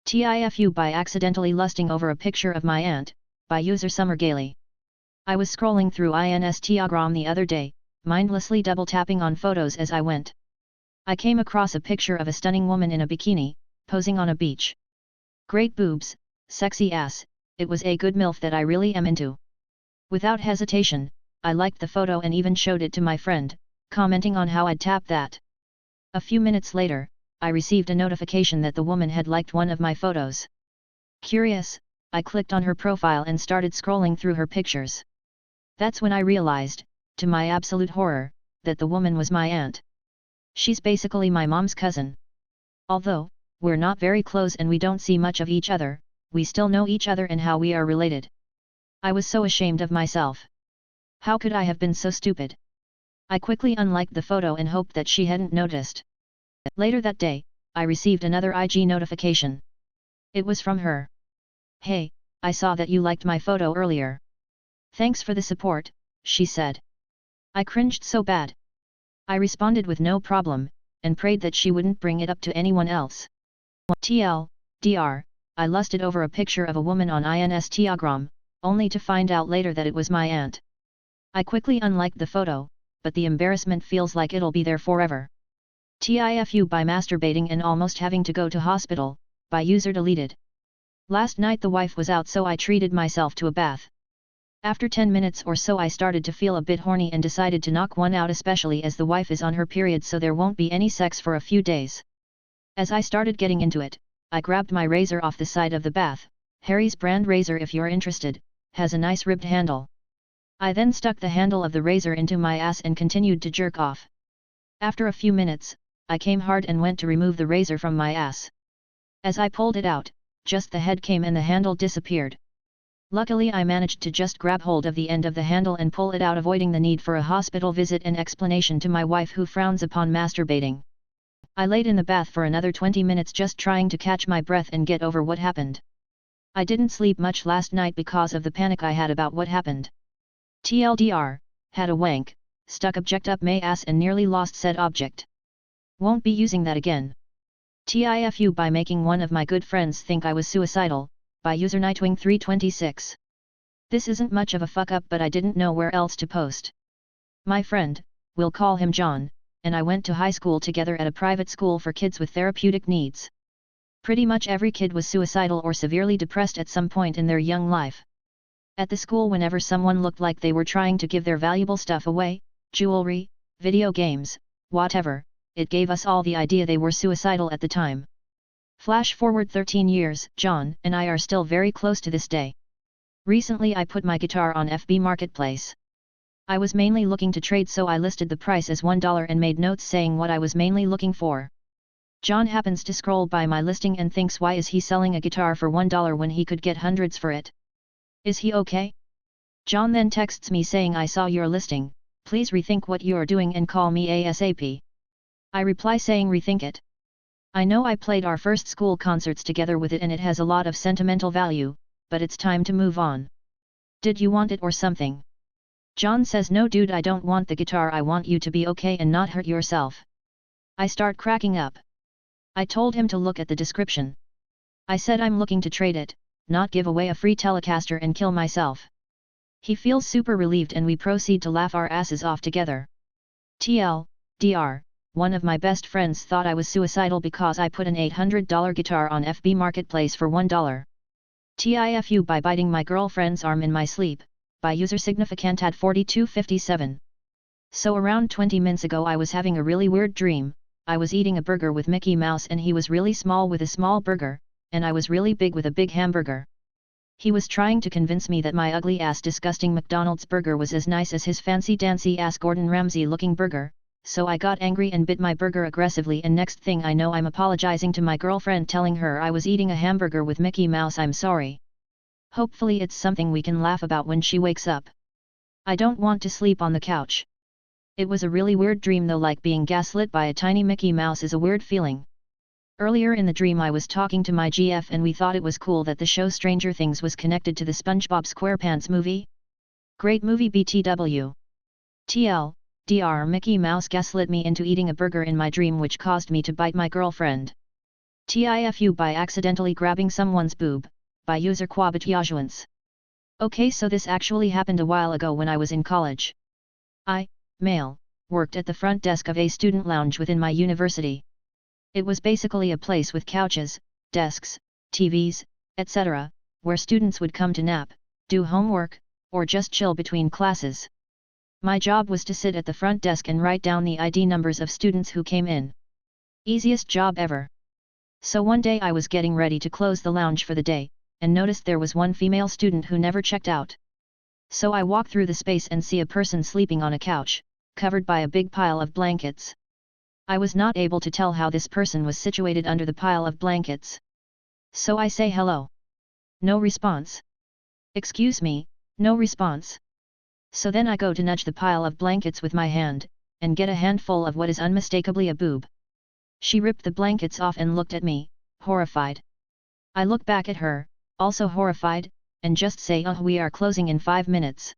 TIFU by accidentally lusting over a picture of my aunt, by user Summer Gailey. I was scrolling through Instagram the other day, mindlessly double tapping on photos as I went. I came across a picture of a stunning woman in a bikini, posing on a beach. Great boobs, sexy ass, it was a good MILF that I really am into. Without hesitation, I liked the photo and even showed it to my friend, commenting on how I'd tap that. A few minutes later, I received a notification that the woman had liked one of my photos. Curious, I clicked on her profile and started scrolling through her pictures. That's when I realized, to my absolute horror, that the woman was my aunt. She's basically my mom's cousin. Although, we're not very close and we don't see much of each other, we still know each other and how we are related. I was so ashamed of myself. How could I have been so stupid? I quickly unliked the photo and hoped that she hadn't noticed. Later that day, I received another IG notification. It was from her. "Hey, I saw that you liked my photo earlier. Thanks for the support," she said. I cringed so bad. I responded with no problem, and prayed that she wouldn't bring it up to anyone else. TLDR, I lusted over a picture of a woman on Instagram, only to find out later that it was my aunt. I quickly unliked the photo, but the embarrassment feels like it'll be there forever. TIFU by masturbating and almost having to go to hospital, by user deleted. Last night the wife was out so I treated myself to a bath. After 10 minutes or so I started to feel a bit horny and decided to knock one out, especially as the wife is on her period so there won't be any sex for a few days. As I started getting into it, I grabbed my razor off the side of the bath. Harry's brand razor, if you're interested, has a nice ribbed handle. I then stuck the handle of the razor into my ass and continued to jerk off. After a few minutes, I came hard and went to remove the razor from my ass. As I pulled it out, just the head came and the handle disappeared. Luckily I managed to just grab hold of the end of the handle and pull it out, avoiding the need for a hospital visit and explanation to my wife, who frowns upon masturbating. I laid in the bath for another 20 minutes just trying to catch my breath and get over what happened. I didn't sleep much last night because of the panic I had about what happened. TLDR, had a wank, stuck object up my ass and nearly lost said object. Won't be using that again. TIFU by making one of my good friends think I was suicidal, by user Nightwing326. This isn't much of a fuck up, but I didn't know where else to post. My friend, we'll call him John, and I went to high school together at a private school for kids with therapeutic needs. Pretty much every kid was suicidal or severely depressed at some point in their young life. At the school, whenever someone looked like they were trying to give their valuable stuff away, jewelry, video games, whatever, it gave us all the idea they were suicidal at the time. Flash forward 13 years, John and I are still very close to this day. Recently I put my guitar on FB Marketplace. I was mainly looking to trade, so I listed the price as $1 and made notes saying what I was mainly looking for. John happens to scroll by my listing and thinks, why is he selling a guitar for $1 when he could get hundreds for it? Is he okay? John then texts me saying, I saw your listing, please rethink what you are doing and call me ASAP. I reply saying, rethink it. I know I played our first school concerts together with it and it has a lot of sentimental value, but it's time to move on. Did you want it or something? John says, no dude, I don't want the guitar, I want you to be okay and not hurt yourself. I start cracking up. I told him to look at the description. I said I'm looking to trade it, not give away a free Telecaster and kill myself. He feels super relieved and we proceed to laugh our asses off together. TLDR, one of my best friends thought I was suicidal because I put an $800 guitar on FB Marketplace for $1. TIFU by biting my girlfriend's arm in my sleep, by user significantad4257. So around 20 minutes ago I was having a really weird dream. I was eating a burger with Mickey Mouse and he was really small with a small burger, and I was really big with a big hamburger. He was trying to convince me that my ugly ass disgusting McDonald's burger was as nice as his fancy dancy ass Gordon Ramsay looking burger, so I got angry and bit my burger aggressively, and next thing I know I'm apologizing to my girlfriend, telling her I was eating a hamburger with Mickey Mouse, I'm sorry. Hopefully it's something we can laugh about when she wakes up. I don't want to sleep on the couch. It was a really weird dream though, like being gaslit by a tiny Mickey Mouse is a weird feeling. Earlier in the dream I was talking to my GF and we thought it was cool that the show Stranger Things was connected to the SpongeBob SquarePants movie. Great movie BTW. TLDR, Mickey Mouse gaslit me into eating a burger in my dream, which caused me to bite my girlfriend. TIFU by accidentally grabbing someone's boob, by user Quabityajwans. Okay, so this actually happened a while ago when I was in college. I, male, worked at the front desk of a student lounge within my university. It was basically a place with couches, desks, TVs, etc., where students would come to nap, do homework, or just chill between classes. My job was to sit at the front desk and write down the ID numbers of students who came in. Easiest job ever. So one day I was getting ready to close the lounge for the day, and noticed there was one female student who never checked out. So I walk through the space and see a person sleeping on a couch, covered by a big pile of blankets. I was not able to tell how this person was situated under the pile of blankets. So I say hello. No response. Excuse me, no response. So then I go to nudge the pile of blankets with my hand, and get a handful of what is unmistakably a boob. She ripped the blankets off and looked at me, horrified. I look back at her, also horrified, and just say, "Oh, we are closing in 5 minutes."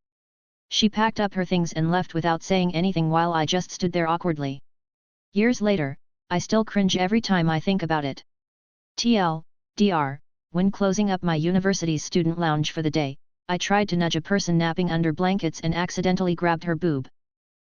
She packed up her things and left without saying anything while I just stood there awkwardly. Years later, I still cringe every time I think about it. TLDR, when closing up my university's student lounge for the day, I tried to nudge a person napping under blankets and accidentally grabbed her boob.